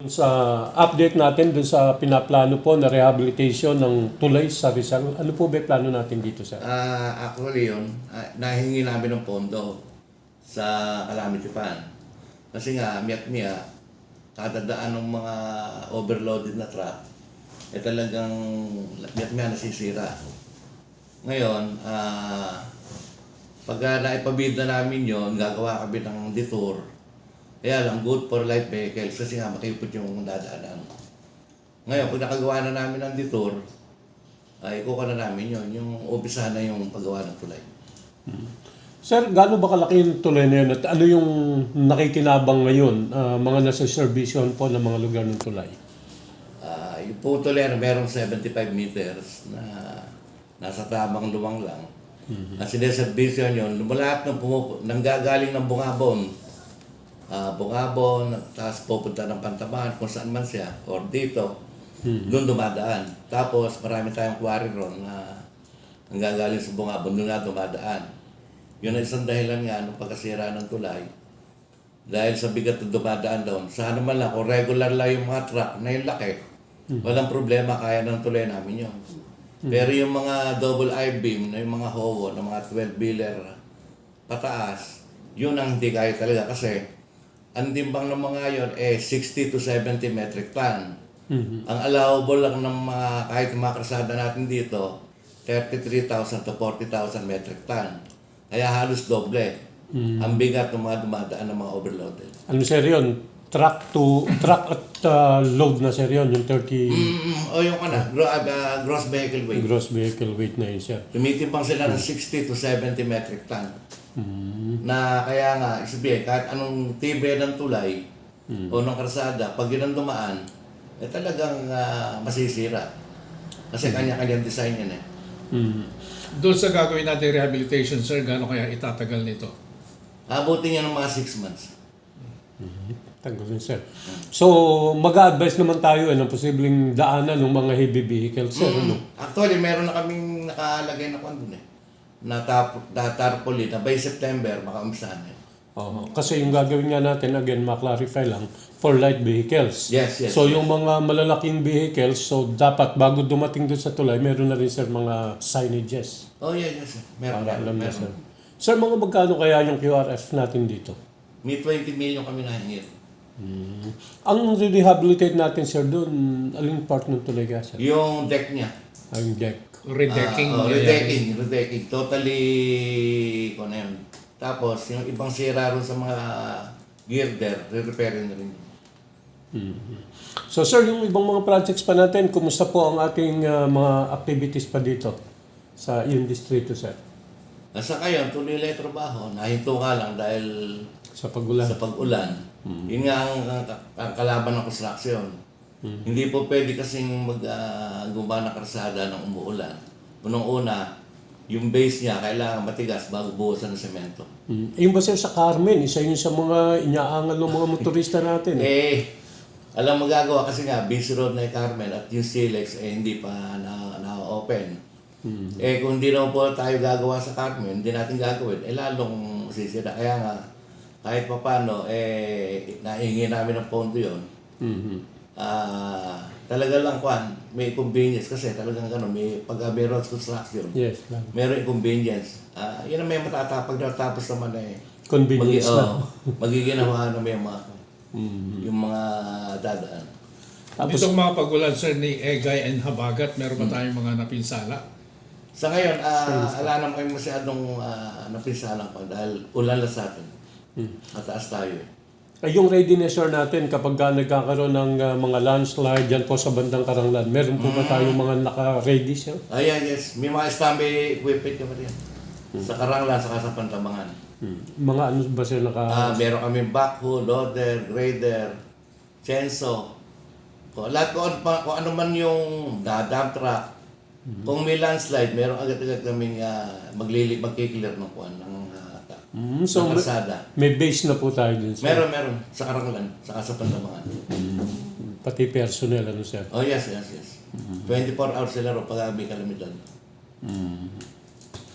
Sa update natin dun sa pinaplano po na rehabilitation ng tulay sa Rizal, ano po ba yung plano natin dito, sir? Actually yun, nahingi namin ng pondo sa Calamity Fund. Kasi nga, miyak-miyak, katadaan ng mga overloaded na truck, talagang miyak-miyak nasisira. Ngayon, pagka naipabid na namin yun, gagawa kami ng detour. Kaya lang, good for light vehicles kasi nga makipot yung dadaanan. Ngayon, pag nakagawa na namin ng detour, ay ikuha na namin yun, yung umpisahan na yung paggawa ng tulay. Sir, gaano ba kalaki yung tulay na yun at ano yung nakikinabang ngayon, mga nasa servisyon po ng mga lugar ng tulay? Yung po tulay na merong 75 meters na nasa tamang luwang lang. At sineservisyon yun, lahat ng nanggagaling ng Bungabon, tapos pupunta ng Pantaban, kung saan man siya, or dito, doon dumadaan. Tapos marami tayong quarry ron na nanggagaling sa Bungabon, doon nga dumadaan. Yun ang isang dahilan nga ng pagkasira ng tulay. Dahil sa bigat na dumadaan doon, sana man lang, kung regular lang yung mga truck na yung laki, walang problema, kaya ng tulay namin yun. Pero yung mga double I-beam, na yung mga HOWO, na mga 12-wheeler pataas, yun ang hindi kaya talaga kasi ang timbang ng mga yon 60 to 70 metric ton. Ang allowable lang ng mga kahit mga krasada natin dito, 33,000 to 40,000 metric ton. Kaya halos doble ang bigat ng mga dumadaan ng mga overloaded. Ano sir yun? Truck at load na sir yun, yung 30 O yung gross vehicle weight. gross vehicle weight na yun, sir. Tumitimbang sila ng 60 to 70 metric ton. Na kaya nga, isabihin, kahit anong tibay ng tulay o ng karsada, pag yun ang dumaan, talagang masisira. Kasi kanya-kanyang design yan eh. Doon sa gagawin natin rehabilitation, sir, gaano kaya itatagal nito? Abutin niya ng mga 6 months. Tagalin, sir. So, mag-a-advise naman tayo ng posibleng daanan ng mga heavy vehicles, sir. Ano? Actually, meron na kaming nakalagay na kwan dun eh. Na tarpaulin na by September, makaumpisahan na yun. Kasi yung gagawin nga natin, again, ma-clarify lang, for light vehicles. Yes. So, yung mga malalaking vehicles, so dapat bago dumating doon sa tulay, meron na rin, sir, mga signages. Oh, yes. Meron. Na, sir. Sir, mga magkano kaya yung QRF natin dito? May 20 million kami nahingi. Ang rehabilitate natin, sir, doon, aling part ng tulay ka, sir? Yung deck niya. Ang deck. Redecking. Redecking. Totally, kung ano yun. Tapos, yung ibang sira rin sa mga girder, re-repairing na rin. So, sir, yung ibang mga projects pa natin, kumusta po ang ating mga activities pa dito sa yung distrito, sir? Nasa kayo, tuloy lang yung trabaho. Nahinto nga lang dahil Sa pag-ulan. sa pag-ulan. Yun nga ang kalaban ng construction. Hindi po pwede kasing gumawa ng karsada ng umuulan. Unang-una, yung base niya kailangan matigas bago buhusan ng semento. Yung ba, sir, sa Carmen, isa yun sa mga inyaangal ng mga motorista natin. Alam magagawa kasi nga, busy road na yung Carmen at yung Silex hindi pa na-open. Kung hindi naman po tayo gagawa sa Carmen, hindi natin gagawin, lalong masisira. Kaya nga, kahit pa paano, nahingi namin ng pondo yun. Talaga lang may convenience kasi talagang pag may road construction, Yes, lang. meron inconvenience. Yun ang may matatapag na tapos naman Convenience na. magiginawa na may mga yung mga dadaan. Tapos, Itong mga pag-ulan, sir, ni Egay and Habagat, meron ba tayong mga napinsala? Sa ngayon, wala naman kayo masyadong napisalang pa dahil ulan lang sa atin. Mataas tayo eh. yung readiness, sir, natin kapag nagkakaroon ng mga landslide dyan po sa bandang Karanglan, meron po ba tayong mga naka-ready, sir? Yes. May mga standby equipment kami rin. Sa Karanglan, saka sa Pantabangan. Mga ano ba, sir, Meron kami backhoe, loader, grader, chainsaw. Lahat kung ano man yung dump truck. Kung may landslide, meron agad-agad kaming magkiklear ng so, karsada. may base na po tayo dun, sir? Meron. Sa Karanglan, saka sa Pantabangan. Pati personnel, ano, sir? Yes. 24 hours sila ro pag may kalamidad.